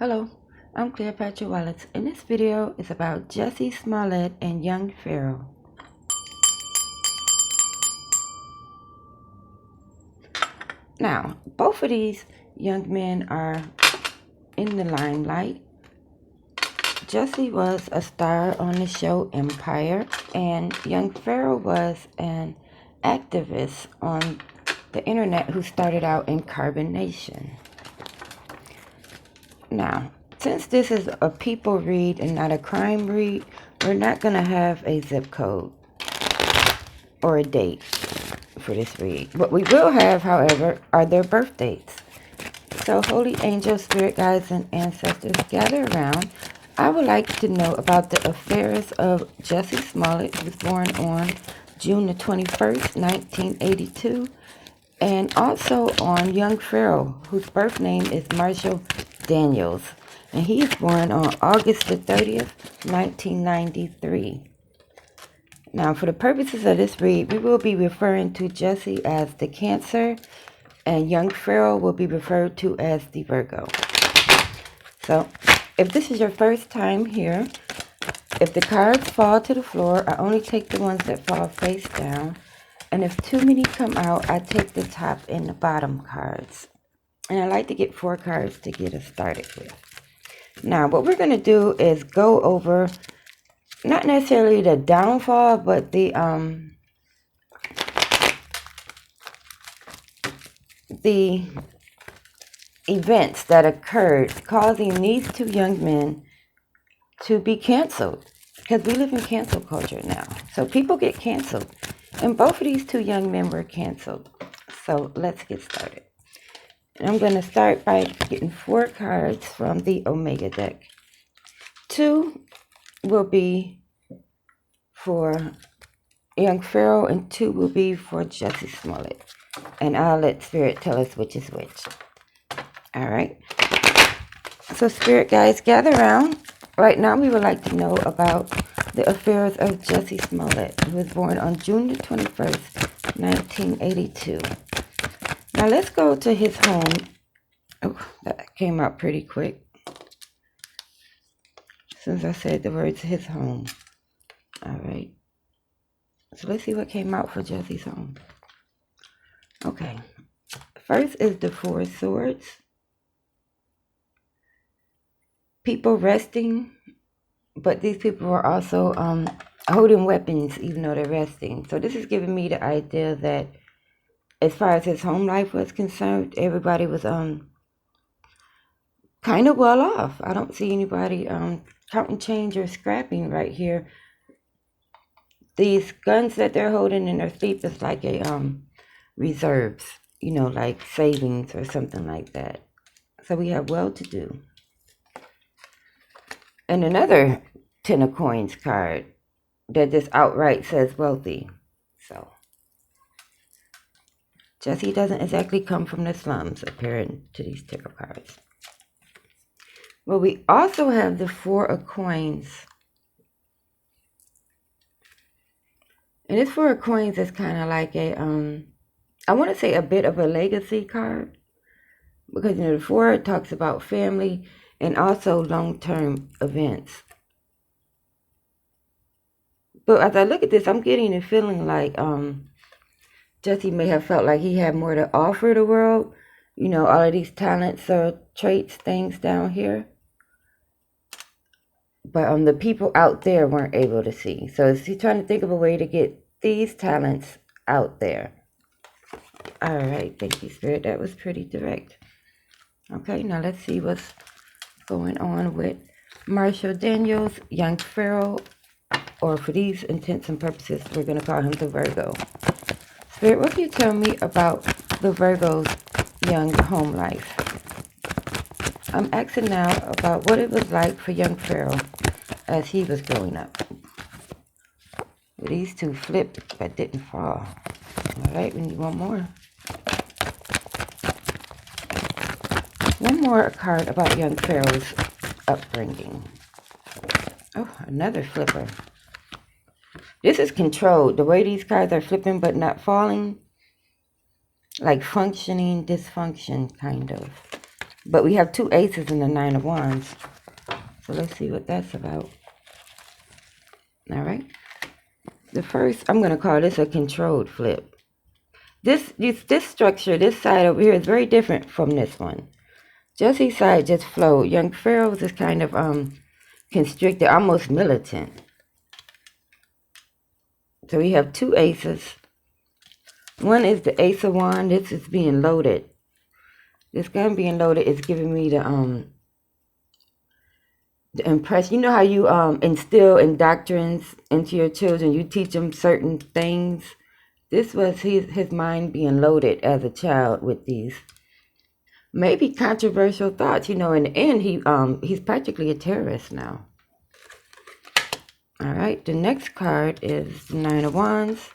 Hello, I'm Cleopatra Wallace, and this video is about Jussie Smollett and young Pharaoh. Now, both of these young men are in the limelight. Jussie was a star on the show Empire, and young Pharaoh was an activist on the internet who started out in Carbon Nation. Now, since this is a people read and not a crime read, we're not going to have a zip code or a date for this read. What we will have, however, are their birth dates. So, holy angels, spirit guides, and ancestors, gather around. I would like to know about the affairs of Jussie Smollett, who was born on June the 21st, 1982, and also on young Pharaoh, whose birth name is Marshall Daniels, and he is born on August the 30th, 1993. Now, for the purposes of this read, we will be referring to Jussie as the Cancer, and young Pharaoh will be referred to as the Virgo. So, if this is your first time here, if the cards fall to the floor, I only take the ones that fall face down. And if too many come out, I take the top and the bottom cards. And I like to get 4 cards to get us started with. Now, what we're going to do is go over, not necessarily the downfall, but the events that occurred causing these 2 young men to be canceled. Because we live in cancel culture now. So people get canceled. And both of these 2 young men were canceled. So let's get started. And I'm going to start by getting 4 cards from the Omega deck. 2 will be for young Pharaoh and 2 will be for Jussie Smollett. And I'll let Spirit tell us which is which. Alright. So Spirit guys, gather around. Right now we would like to know about the affairs of Jussie Smollett, who was born on June the 21st, 1982. Now let's go to his home. Oh, that came out pretty quick. As soon as I said the words his home. Alright. So let's see what came out for Jussie's home. Okay. First is the 4 swords. People resting. But these people are also holding weapons even though they're resting. So this is giving me the idea that as far as his home life was concerned, everybody was kind of well off. I don't see anybody counting change or scrapping right here. These guns that they're holding in their sleep is like a reserves, you know, like savings or something like that. So we have well-to-do. And another 10 of coins card that just outright says wealthy. So Jussie doesn't exactly come from the slums, appearing to these tarot cards. Well, we also have the 4 of coins. And this 4 of coins is kind of like a, I want to say a bit of a legacy card. Because, you know, the 4 talks about family and also long-term events. But as I look at this, I'm getting a feeling like Jussie may have felt like he had more to offer the world. You know, all of these talents or traits, things down here. But the people out there weren't able to see. So is he trying to think of a way to get these talents out there? All right, thank you, Spirit. That was pretty direct. Okay, now let's see what's going on with Marshall Daniels, young Pharaoh, or for these intents and purposes, we're going to call him the Virgo. Spirit, what can you tell me about the Virgo's young home life? I'm asking now about what it was like for young Pharaoh as he was growing up. These 2 flipped but didn't fall. All right, we need one more. One more card about young Pharaoh's upbringing. Oh, another flipper. This is controlled. The way these cards are flipping but not falling. Like functioning dysfunction, kind of. But we have 2 aces and the 9 of wands. So let's see what that's about. All right. The first, I'm going to call this a controlled flip. This structure, this side over here is very different from this one. Jussie's side just flowed. Young Pharaoh's is kind of constricted, almost militant. So we have 2 aces. One is the ace of wands. This is being loaded. This gun being loaded is giving me the impression. You know how you instill indoctrines into your children? You teach them certain things. This was his mind being loaded as a child with these maybe controversial thoughts. You know, in the end, he's practically a terrorist now. All right, the next card is the 9 of wands.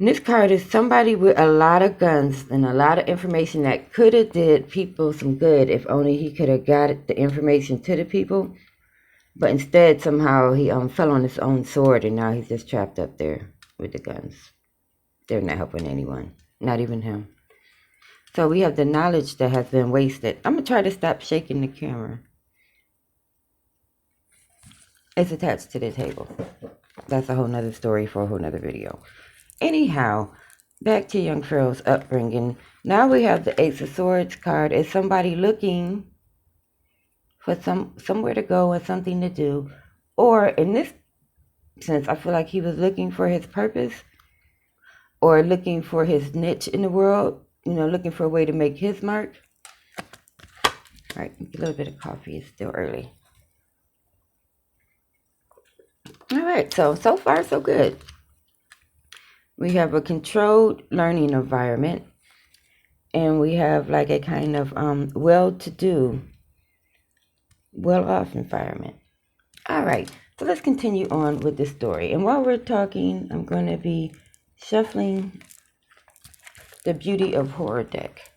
And this card is somebody with a lot of guns and a lot of information that could have did people some good if only he could have got the information to the people. But instead, somehow, he fell on his own sword, and now he's just trapped up there with the guns. They're not helping anyone, not even him. So we have the knowledge that has been wasted. I'm going to try to stop shaking the camera. It's attached to the table. That's a whole nother story for a whole nother video. Anyhow, back to young Pharaoh's upbringing. Now we have the Ace of Swords card. Is somebody looking for somewhere to go and something to do? Or in this sense, I feel like he was looking for his purpose or looking for his niche in the world. You know, looking for a way to make his mark. All right, a little bit of coffee. It's still early. All right, so far so good. We have a controlled learning environment, and we have like a kind of well-to-do, well-off environment. All right, so let's continue on with the story. And while we're talking, I'm going to be shuffling the Beauty of Horror deck.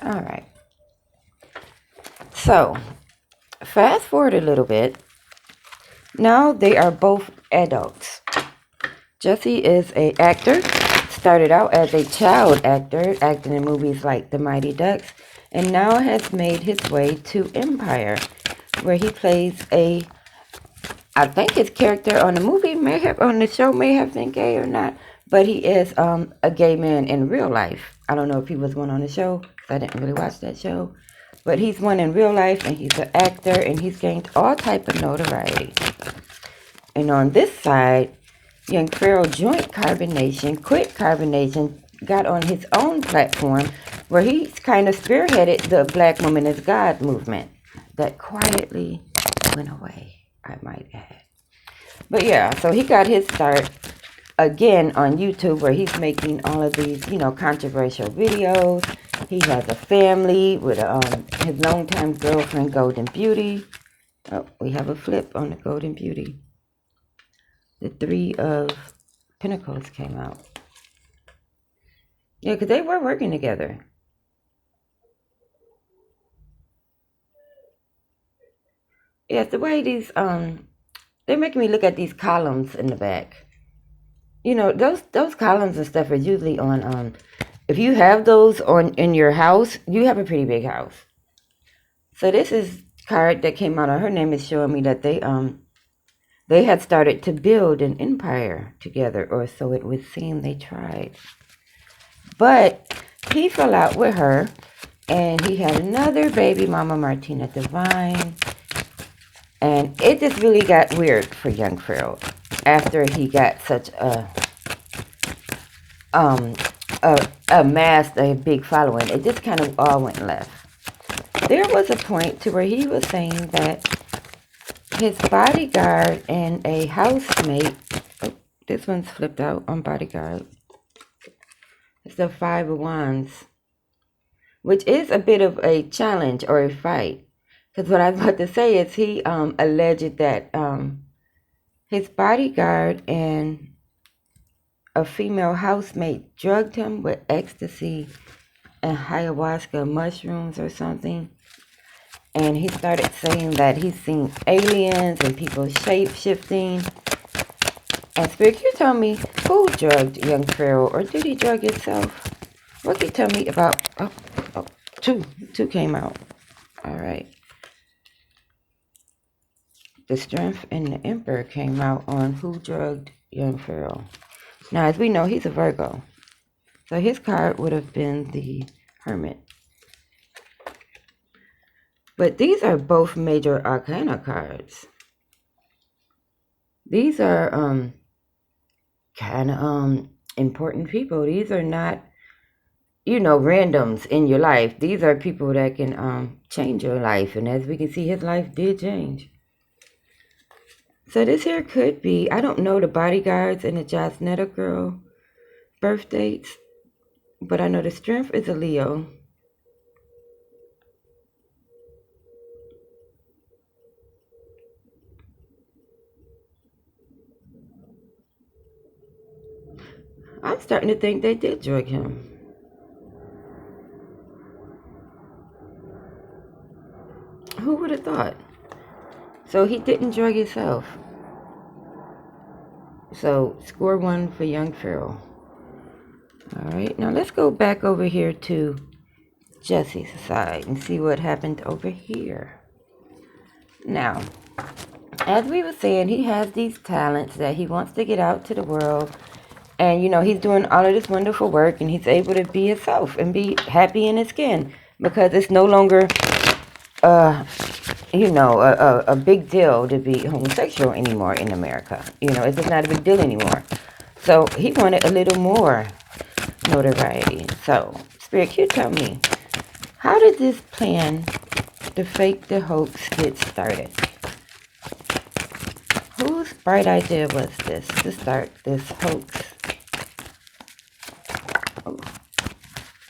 All right. So, fast forward a little bit. Now they are both adults. Jussie is an actor, started out as a child actor, acting in movies like The Mighty Ducks, and now has made his way to Empire, where he plays I think his character on the show may have been gay or not, but he is a gay man in real life. I don't know if he was one on the show, because I didn't really watch that show, but he's one in real life, and he's an actor, and he's gained all type of notoriety. And on this side, young Pharaoh joined Carbonation, quit Carbonation, got on his own platform where he kind of spearheaded the Black Woman is God movement that quietly went away, I might add. But yeah, so he got his start again on YouTube where he's making all of these, you know, controversial videos. He has a family with his longtime girlfriend, Golden Beauty. Oh, we have a flip on the Golden Beauty. The 3 of Pentacles came out. Yeah, because they were working together. Yeah, the way these, they're making me look at these columns in the back. You know, those columns and stuff are usually on, if you have those in your house, you have a pretty big house. So this is card that came out of her name is showing me that they had started to build an empire together, or so it would seem. They tried. But he fell out with her, and he had another baby mama, Martina Divine. And it just really got weird for young Pharaoh after he got such amassed a big following. It just kind of all went left. There was a point to where he was saying that his bodyguard and a housemate, oh, this one's flipped out on bodyguard. It's the 5 of Wands, which is a bit of a challenge or a fight. Because what I was about to say is he alleged that his bodyguard and a female housemate drugged him with ecstasy and ayahuasca mushrooms or something. And he started saying that he's seen aliens and people shape-shifting. And Spirit, you tell me, who drugged young Pharaoh, or did he drug himself? What can you tell me about... Oh, two came out. All right. The Strength and the Emperor came out on who drugged young Pharaoh. Now, as we know, he's a Virgo. So his card would have been the Hermit. But these are both major arcana cards. These are kind of important people. These are not, randoms in your life. These are people that can change your life. And as we can see, his life did change. So this here could be, I don't know the bodyguards and the Jasnetta girl birth dates, but I know the Strength is a Leo. I'm starting to think they did drug him. Who would have thought? So he didn't drug himself. So score 1 for young Pharaoh. All right, now let's go back over here to Jussie's side and see what happened over here. Now, as we were saying, he has these talents that he wants to get out to the world. And, he's doing all of this wonderful work, and he's able to be himself and be happy in his skin because it's no longer, a big deal to be homosexual anymore in America. It's just not a big deal anymore. So he wanted a little more notoriety. So, Spirit, can you tell me, how did this plan to fake the hoax get started? Whose bright idea was this to start this hoax? Oh,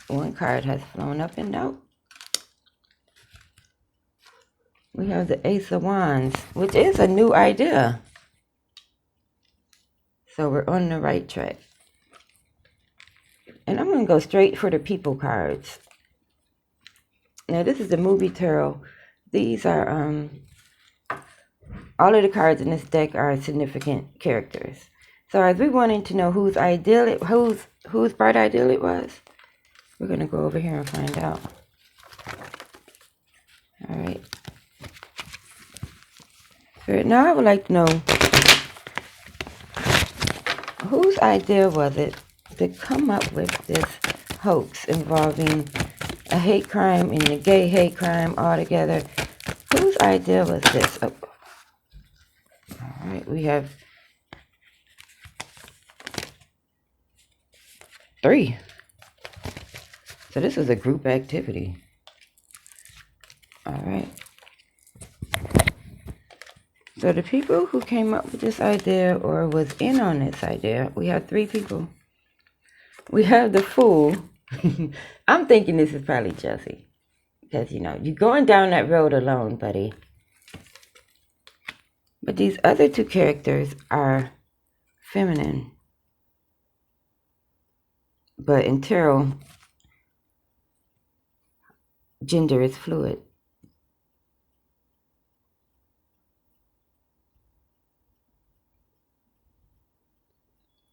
one card has flown up and out. We have the Ace of Wands, which is a new idea. So we're on the right track. And I'm going to go straight for the people cards. Now this is the movie tarot. These are, all of the cards in this deck are significant characters. So as we wanted to know whose bright ideal it was, we're going to go over here and find out. All right. Now I would like to know, whose idea was it to come up with this hoax involving a hate crime and a gay hate crime all together? Whose idea was this? Oh. All right, we have 3. So this is a group activity. All right. So the people who came up with this idea or was in on this idea, we have 3 people. We have the Fool. I'm thinking this is probably Jussie. Because, you're going down that road alone, buddy. But these other 2 characters are feminine. But in tarot, gender is fluid.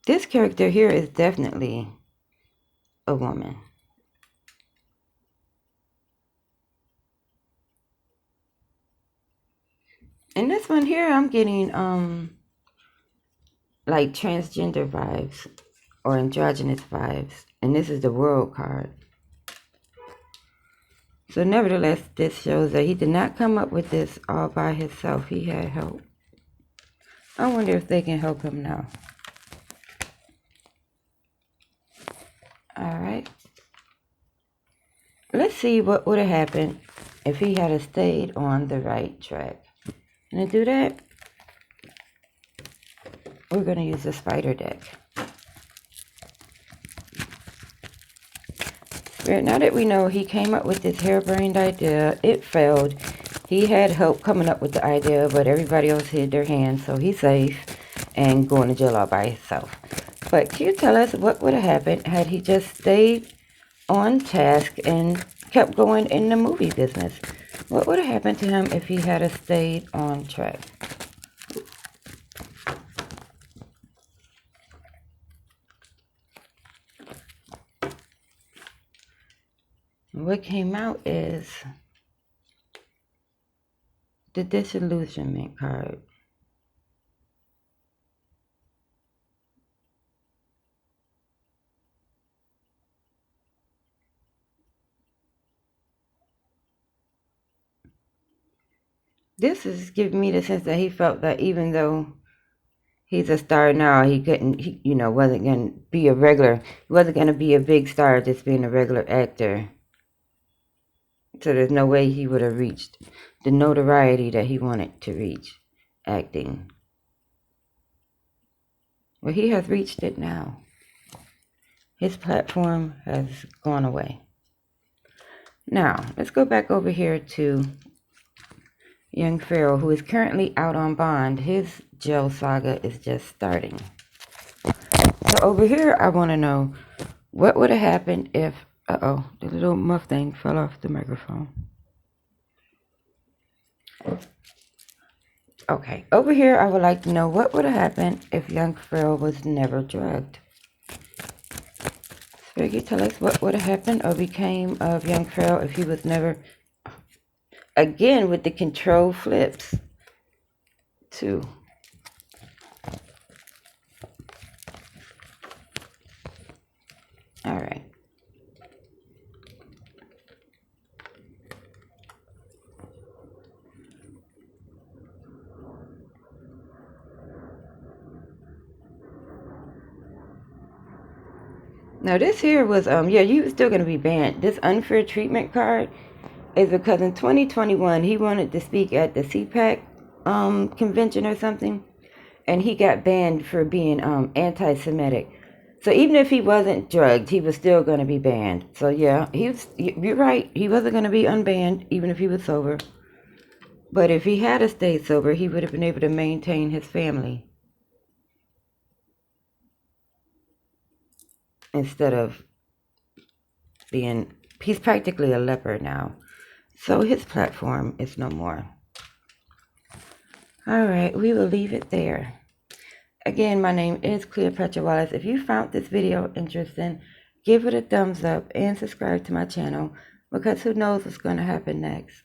This character here is definitely a woman. And this one here, I'm getting like transgender vibes or androgynous vibes. And this is the World card. So nevertheless, this shows that he did not come up with this all by himself. He had help. I wonder if they can help him now. All right. Let's see what would have happened if he had stayed on the right track. And to do that, we're going to use the spider deck. Now that we know he came up with this harebrained idea, it failed. He had help coming up with the idea, but everybody else hid their hands, so he's safe and going to jail all by himself. But can you tell us what would have happened had he just stayed on task and kept going in the movie business? What would have happened to him if he had stayed on track? what came out is the disillusionment card. This is giving me the sense that he felt that even though he's a star now, he couldn't, wasn't going to be a regular, he wasn't going to be a big star just being a regular actor. So there's no way he would have reached the notoriety that he wanted to reach acting. Well, he has reached it now. His platform has gone away. Now, let's go back over here to young Pharaoh, who is currently out on bond. His jail saga is just starting. So over here, I want to know what would have happened if, the little muff thing fell off the microphone. Okay, over here, I would like to know what would have happened if young Pharaoh was never drugged. Spirit, you tell us what would have happened or became of young Pharaoh if he was never, again with the control flips, too. All right. Now this here was, you were still going to be banned. This unfair treatment card is because in 2021, he wanted to speak at the CPAC convention or something, and he got banned for being anti-Semitic. So even if he wasn't drugged, he was still going to be banned. So yeah, you're right. He wasn't going to be unbanned, even if he was sober. But if he had stayed sober, he would have been able to maintain his family instead of being, he's practically a leper now. So his platform is no more. All right, we will leave it there. Again, my name is Cleopatra Wallace. If you found this video interesting, give it a thumbs up and subscribe to my channel, because who knows what's going to happen next.